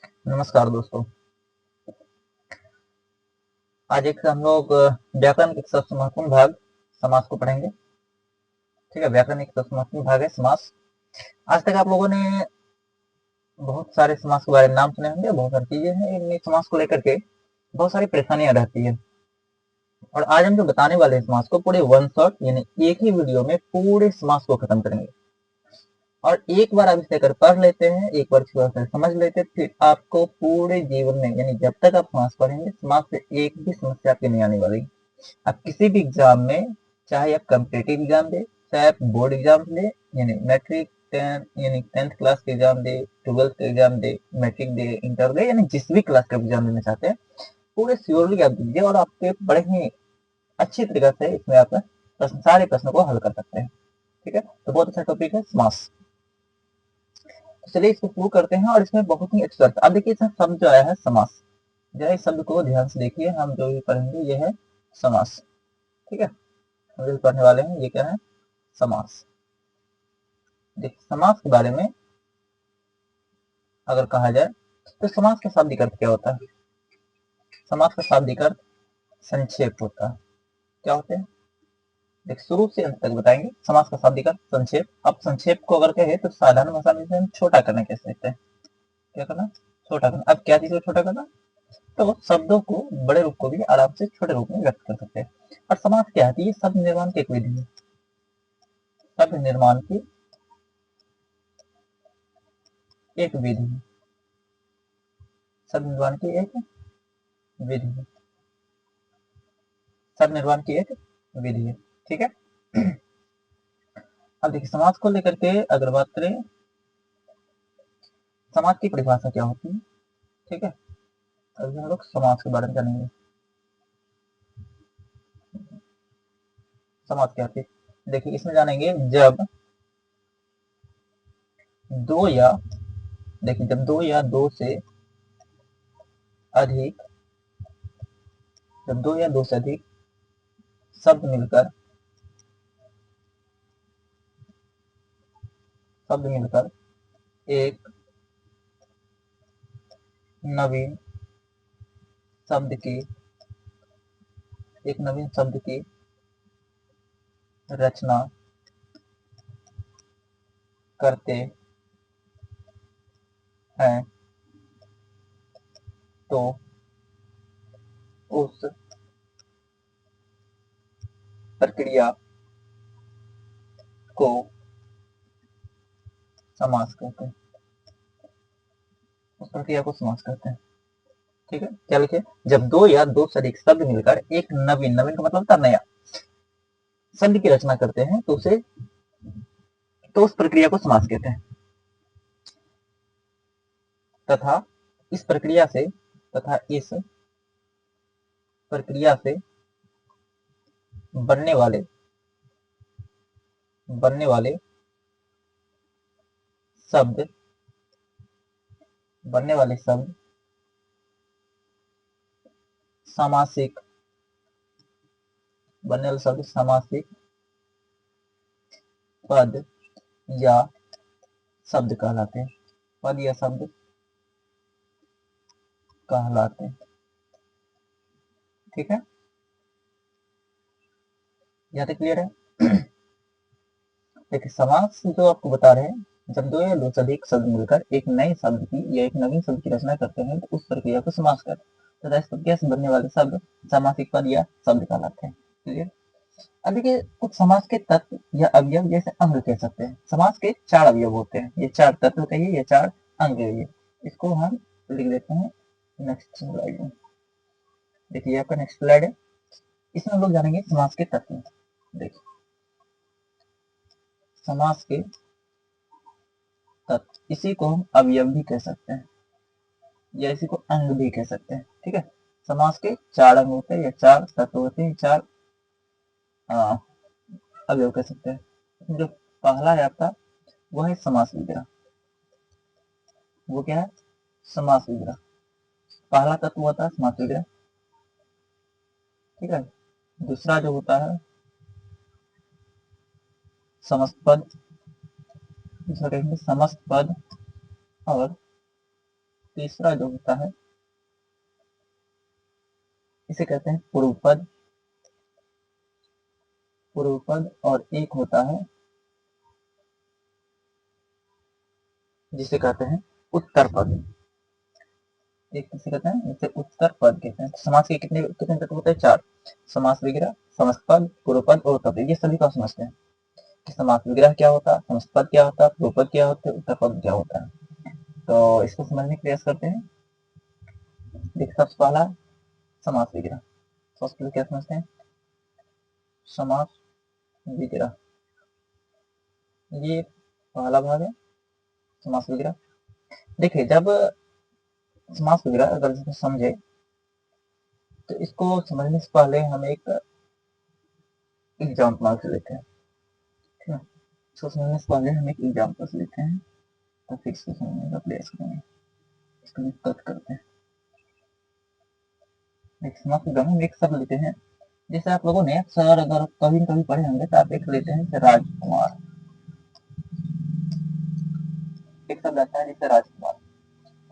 नमस्कार दोस्तों। आज एक हम लोग व्याकरण के सबसे महत्वपूर्ण भाग समास को पढ़ेंगे। ठीक है, व्याकरण एक सबसे महत्वपूर्ण भाग है समास। आज तक आप लोगों ने बहुत सारे समास के बारे में नाम सुने होंगे, बहुत सारी चीजें हैं इनमें समास को लेकर के बहुत सारी परेशानियां रहती है। और आज हम जो बताने वाले हैं समास को पूरे वन शॉट यानी एक ही वीडियो में पूरे समास को खत्म करेंगे। और एक बार आप इसे अगर पढ़ लेते हैं, एक बार थोड़ा सा समझ लेते हैं, फिर आपको पूरे जीवन में यानी जब तक आप समास पढ़ेंगे समास से एक भी समस्या आपकी नहीं आने वाली। आप किसी भी एग्जाम में, चाहे आप कम्पिटेटिव एग्जाम दे, चाहे आप बोर्ड एग्जाम दे, यानी मैट्रिक यानी 10th क्लास के एग्जाम दे, 12th के एग्जाम दे, मैट्रिक दे, इंटर दे, यानी जिस भी क्लास का एग्जाम देना चाहते हैं पूरे श्योरली आप दीजिए और आपके बड़े ही अच्छी तरीके से इसमें आप सारे प्रश्नों को हल कर सकते हैं। ठीक है, तो बहुत अच्छा टॉपिक है समास। तो चलिए इसको शुरू करते हैं और इसमें बहुत ही अच्छी बात। अब देखिए इसमें शब्द जो आया है समास, जरा इस शब्द को ध्यान से देखिए। हम जो भी पढ़ेंगे ये है समास। ठीक है, हम जो पढ़ने वाले हैं ये क्या है, समास। देखिए समास के बारे में अगर कहा जाए तो समास का शाब्दिक अर्थ क्या होता है। समास का शाब्दिक अर्थ संक्षेप होता है। क्या होते हैं, देखिए शुरू से अंत तक बताएंगे। समास का शाब्दिक अर्थ संक्षेप। अब संक्षेप को अगर कहे तो साधारण भाषा में हम छोटा करना कह सकते हैं। क्या करना, छोटा करना। अब क्या चीज को छोटा करना, तो शब्दों को बड़े रूप को भी आराम से छोटे रूप में व्यक्त कर सकते हैं। और समास क्या है, ये शब्द निर्माण की एक विधि है। शब्द निर्माण की एक विधि है। शब्द निर्माण की एक विधि है। शब्द निर्माण की एक विधि है। ठीक है, अब देखिए समाज को लेकर के अगर बात करें, समाज की परिभाषा क्या होती है। ठीक है, अभी हम लोग समाज के बारे में जानेंगे। समाज क्या होती है, देखिए इसमें जानेंगे जब दो या, देखिए जब दो या दो से अधिक, जब दो या दो से अधिक शब्द मिलकर, शब्द मिलकर एक नवीन शब्द की, एक नवीन शब्द की रचना करते हैं तो उस प्रक्रिया को समास कहते हैं। उस प्रक्रिया को समास कहते हैं। ठीक है, क्या लिखे, जब दो या दो से अधिक शब्द मिलकर एक नवीन, नवीन का मतलब था नया, शब्द की रचना करते हैं तो उसे, तो उस प्रक्रिया को समास कहते हैं। तथा इस प्रक्रिया से, तथा इस प्रक्रिया से बनने वाले, बनने वाले शब्द, बनने वाले शब्द सामासिक, बनने वाले शब्द सामासिक पद या शब्द कहलाते हैं। पद या शब्द कहलाते हैं। ठीक है, यहाँ तक क्लियर है। देखिए समास जो आपको बता रहे हैं, जब दो या दो से अधिक शब्द मिलकर एक नए शब्द की या एक नवीन शब्द की रचना करते हैं तो उस प्रक्रिया को समास कहते हैं। तथा इस प्रक्रिया से बनने वाले शब्द सामासिक पद या शब्द कहलाते हैं। क्लियर। अब देखिए कुछ समास के तत्व या अवयव जैसे अंग कह सकते हैं। समास के चार अवयव होते हैं, ये चार तत्व कहिए, ये चार अंग कहिए। इसको हम लिख देते हैं नेक्स्ट स्लाइड में। देखिए आपका नेक्स्ट स्लाइड है, इसमें हम लोग जानेंगे समास के तत्व। देखिए समास के तत्व, इसी को हम अवयव भी कह सकते हैं या इसी को अंग भी कह सकते हैं। ठीक है, समास के चार अंग होते हैं या चार तत्व होते हैं, चार अवयव कह सकते हैं। जो पहला है आपका वो है समास विग्रह। वो क्या है, समास विग्रह। पहला तत्व होता है समास विग्रह। ठीक है, दूसरा जो होता है समस्त पद, दूसरा कहेंगे समस्त पद। और तीसरा जो होता है इसे कहते हैं पूर्व पद। पूर्व पद और एक होता है जिसे कहते हैं उत्तर पद। एक किसे कहते हैं, जिसे उत्तर पद कहते हैं। समास के कितने कितने तत्व होते हैं? चार। समास विग्रह, समस्त पद, पूर्व पद और उत्तर पद। ये सभी का समझते हैं कि समास विग्रह क्या होता है, समस्त पद क्या होता है, पूर्व पद क्या होता है, उत्तर पद क्या होता है। तो इसको समझने का प्रयास करते हैं। देखिए सबसे पहला समास विग्रह। सबसे पहले क्या समझते हैं? समास विग्रह, ये पहला भाग है समास विग्रह। देखिए जब समास विग्रह अगर इसको समझे तो इसको समझने से पहले हम एक एग्जाम्पल से लेते हैं। ठीक है, इसको समझने से पहले हम एक एग्जाम्पल से लेते हैं तो फिर इसको समझने का प्रयास करेंगे। इसको कट करते हैं। एक समास विग्रह में एक शब्द लेते हैं, जैसे आप लोगों ने अक्सर अगर कभी न कभी पढ़े होंगे तो आप एक लेते हैं राजकुमार। एक शब्द आता है जैसे राजकुमार।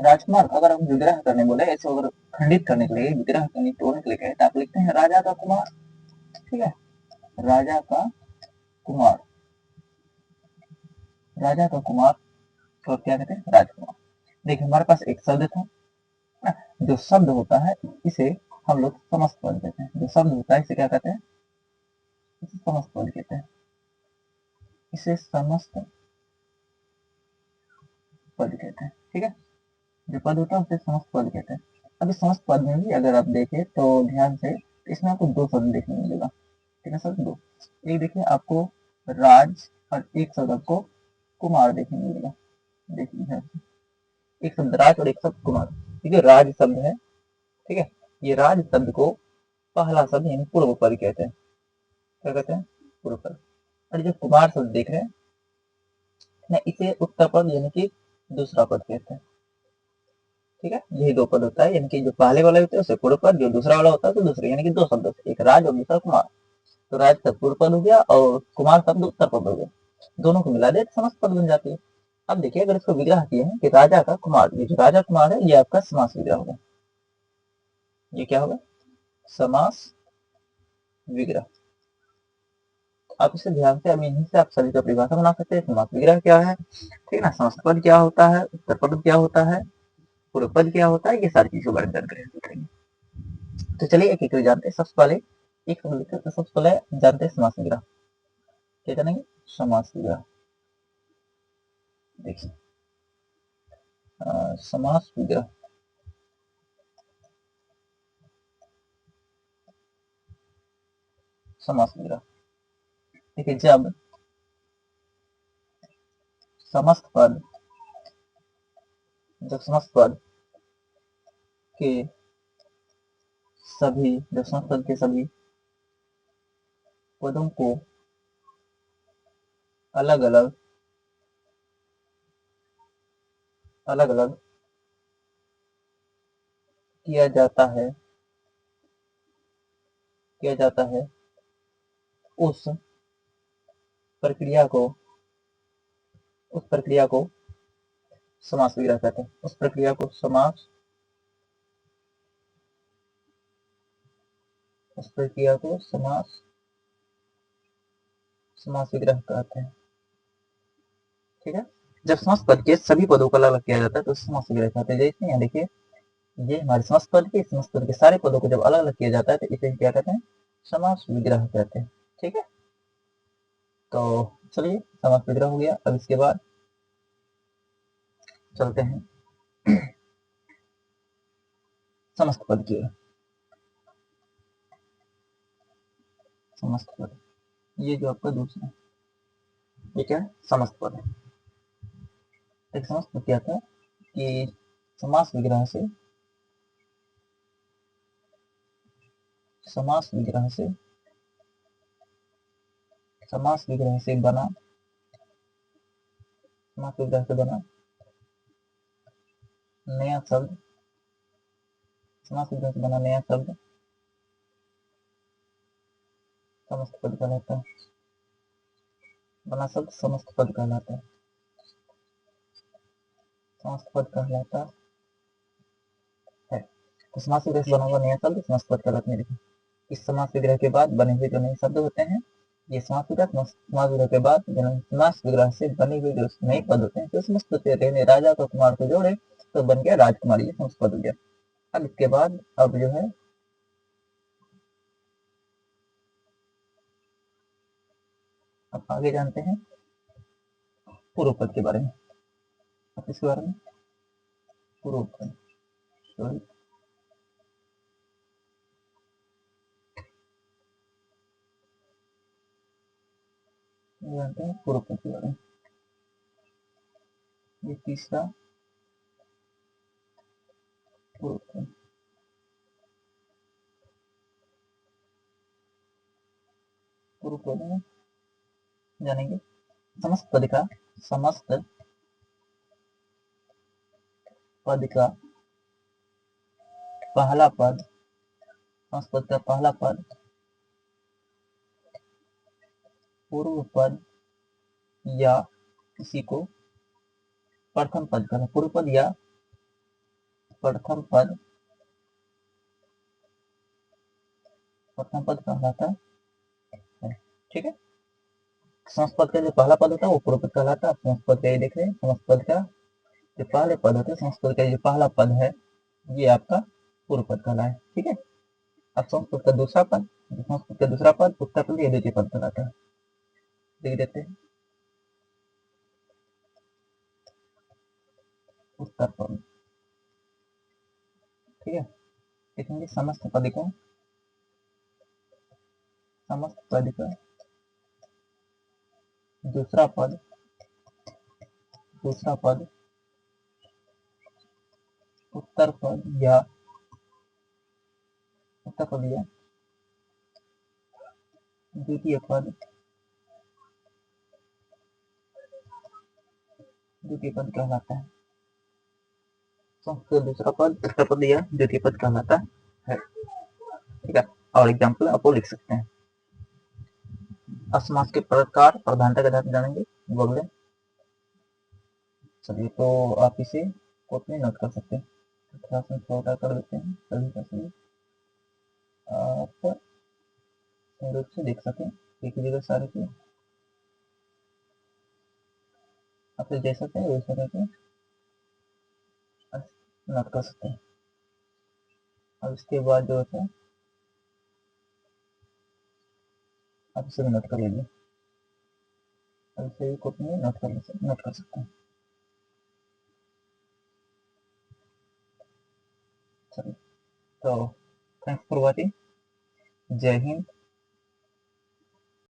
राजकुमार अगर हम विग्रह करने बोले, ऐसे अगर खंडित करने के लिए, विग्रह करने तोड़ने के लिए कहे तो आप लिखते हैं राजा का कुमार। ठीक है, राजा का कुमार, राजा का कुमार तो क्या कहते हैं? राजकुमार। देखिए हमारे पास एक शब्द था, जो शब्द होता है इसे हम लोग समस्त पद कहते हैं। जो शब्द होता है इसे क्या कहते हैं? इसे समस्त पद कहते हैं। इसे समस्त पद कहते हैं। ठीक है, जो पद होता है उसे समस्त पद कहते हैं। अब इस समस्त पद में भी अगर आप देखें तो ध्यान से, इसमें आपको दो शब्द देखने को मिलेगा। ठीक है सर, दो। एक देखिए आपको राज और एक शब्द आपको कुमार देखने को मिलेगा। देखिए ध्यान से, एक शब्द राज और एक शब्द कुमार। ठीक है, राज शब्द है। ठीक है, ये राज शब्द को पहला शब्द यानी पूर्व पद कहते हैं। क्या कहते हैं? पूर्व पद। और जो कुमार शब्द देख रहे हैं ना, इसे उत्तर पद यानी कि दूसरा पद कहते हैं। ठीक है, यही दो पद होता है, यानी कि जो पहले वाला होता है उसे पूर्व पद, जो दूसरा वाला होता है तो दूसरे, यानी कि दो शब्द होते हैं, एक राज और दूसरा कुमार। तो राज शब्द पूर्व पद हो गया और कुमार शब्द उत्तर पद हो गया। दोनों को मिला दे तो समस्त पद बन जाती है। अब देखिए अगर इसको विग्रह किए हैं कि राजा का कुमार, ये जो राजा कुमार है ये आपका समास विग्रह होगा। ये क्या होगा? समास विग्रह। आप इसे ध्यान से, अब यहीं से आप सभी का परिभाषा बना सकते हैं। समास विग्रह क्या है, ठीक है ना, समस्त पद क्या होता है, उत्तर पद क्या होता है, पूर्व पद क्या होता है, ये सारी चीजों के बारे में जानकारी करेंगे। तो चलिए एक एक जानते हैं। सबसे पहले एक तो सबसे पहले जानते हैं समास विग्रह। क्या जानेंगे? समास विग्रह। देखिए समास विग्रह, समास विग्रह। देखिए जब समस्त पद, जब समस्त पद के सभी, जब समस्त पद के सभी पदों को अलग अलग अलग अलग किया जाता है, किया जाता है, उस प्रक्रिया को, उस प्रक्रिया को समास विग्रह कहते हैं। उस प्रक्रिया को समास, उस प्रक्रिया को समास, समास विग्रह कहते हैं। ठीक है, जब समस्त पद के सभी पदों को अलग अलग किया जाता है तो समास विग्रह कहते हैं। जैसे यहाँ देखिए, ये हमारे समस्त पद के, समस्त पद के सारे पदों को जब अलग अलग किया जाता है तो इसे क्या कहते हैं? समास विग्रह कहते हैं। ठीक है, तो चलिए समास विग्रह हो गया। अब इसके बाद चलते हैं समस्त पद की ओर। समस्त पद, ये जो आपका दूसरा, ये क्या है? समस्त पद है। एक समस्त पद क्या था कि समास विग्रह से, समास विग्रह से, समास विग्रह से बना, समास विग्रह से बना नया शब्द, समास विग्रह से बना नया शब्द समस्त पद कहलाता है। बना शब्द समस्त पद कहलाता है। समस्त पद कहलाता तो समास विग्रह से बना हुआ नया शब्द समास पद कहलाता है। इस समास विग्रह के बाद बने हुए जो नए शब्द होते हैं, ये समास विग्रह के बाद समास विग्रह से बने हुए जो नए पद होते हैं, तो समस्त रहने राजा तो कुमार को जोड़े तो बन गया राजकुमारी, ये समास पद हो गया। अब इसके बाद अब जो है अब आगे जानते हैं पूर्व पद के बारे में। अब इसके बारे में पूर्व पद जानते हैं पूर्व पद के बारे में। ये तीसरा पूर्व पद, पूर्व पद में जानेंगे समस्त पद का पहला पद, समस्त पद का पहला पद पूर्व पद या किसी को प्रथम पद कहना, पूर्व पद या प्रथम पद कहलाता है। ठीक है, समस्त पद का जो पहला पद होता है वो पूर्व पद कहलाता है। समस्त पद का ये देख रहे हैं, समस्त पद का जो पहले पद होते हैं, समस्त पद का जो पहला पद है ये आपका पूर्व पद कहला है। ठीक है, अब समस्त पद का दूसरा पद, समस्त पद का दूसरा पद उत्तर पद या द्वितीय पद कहलाता है। देख देते हैं उत्तर पद। ठीक है, देखेंगे समस्त पद का दूसरा पद उत्तर पद या द्वितीय पद कहलाता है। संस्कृत दूसरा पद उत्तर पद या द्वितीय पद कहलाता है। ठीक है, और एग्जाम्पल आप वो लिख सकते हैं। अब समास के प्रकार प्रधानता के आधार पर जानेंगे, बोल रहे। चलिए, तो आप इसे कॉपी में नोट कर सकते हैं, थोड़ा सा छोटा कर देते हैं सभी का सभी आप रूप से देख सकें, एक ही जगह सारे के आप जैसा चाहे वैसा करके नोट कर सकते हैं। अब इसके बाद जो होता है आप इसे भी नोट कर लीजिए, अब इसे भी कॉपी में नोट कर सकते हैं। चलिए, तो थैंक्स फॉर वॉचिंग। जय हिंद,